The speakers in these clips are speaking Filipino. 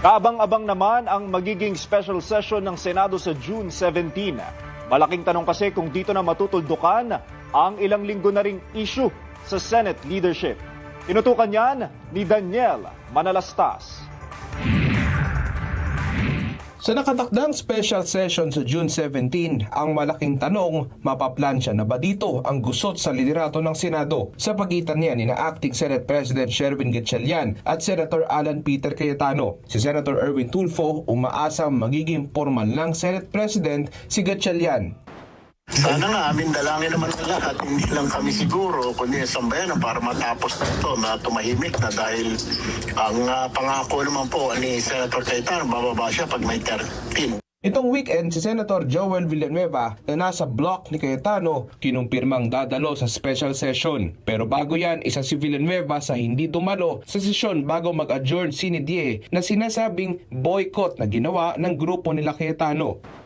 Kaabang-abang naman ang magiging special session ng Senado sa June 17. Malaking tanong kasi kung dito na matutuldukan ang ilang linggo na ring issue sa Senate leadership. Tinutukan yan ni Daniel Manalastas. Sa nakatakdang special session sa June 17, ang malaking tanong, mapaplansya na ba dito ang gusot sa liderato ng Senado sa pagitan niya ni Acting Senate President Sherwin Gatchalian at Senator Alan Peter Cayetano. Si Senator Erwin Tulfo umaasang magiging formal ng Senate President si Gatchalian. Sana nga, amin dalangin naman ng lahat, hindi lang kami siguro, kundi sambayan para matapos na ito, na tumahimik na dahil ang pangako naman po ni Senator Cayetano, bababa siya pag may 13. Itong weekend, si Senator Joel Villanueva na nasa block ni Cayetano kinumpirmang dadalo sa special session. Pero bago yan, isa si Villanueva sa hindi dumalo sa sesyon bago mag-adjourn sine die na sinasabing boycott na ginawa ng grupo nila Cayetano.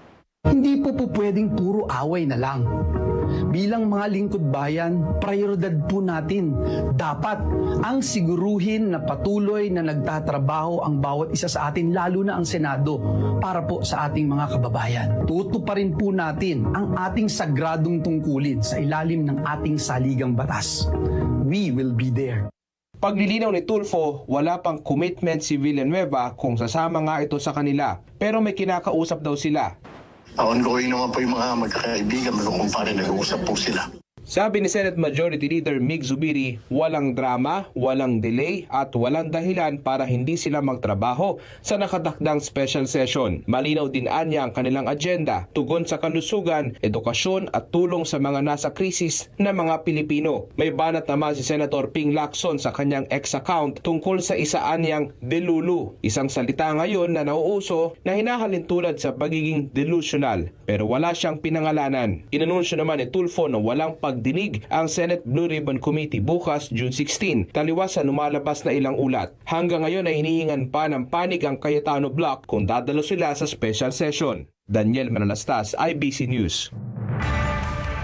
Hindi po pwedeng puro away na lang. Bilang mga lingkod bayan, prioridad po natin. Dapat ang siguruhin na patuloy na nagtatrabaho ang bawat isa sa atin, lalo na ang Senado, para po sa ating mga kababayan. Tutuparin po natin ang ating sagradong tungkulin sa ilalim ng ating saligang batas. We will be there. Paglilinaw ni Tulfo, wala pang commitment si Villanueva kung sasama nga ito sa kanila. Pero may kinakausap daw sila. Ongoing naman po yung mga magkakaibigan, magkukumpare, nag-uusap po sila. Sabi ni Senate Majority Leader Mig Zubiri, walang drama, walang delay at walang dahilan para hindi sila magtrabaho sa nakatakdang special session. Malinaw din anya ang kanilang agenda, tugon sa kalusugan, edukasyon at tulong sa mga nasa krisis na mga Pilipino. May banat naman si Senator Ping Lacson sa kanyang ex-account tungkol sa isa anyang delulu. Isang salita ngayon na nauuso na hinahalin tulad sa pagiging delusional, pero wala siyang pinangalanan. Inanunsyo naman ni Tulfo na walang pagdinig ang Senate Blue Ribbon Committee bukas June 16, taliwas sa lumalabas na ilang ulat. Hanggang ngayon ay hinihingan pa ng panig ang Cayetano Block kung dadalo sila sa special session. Daniel Manalastas, IBC News.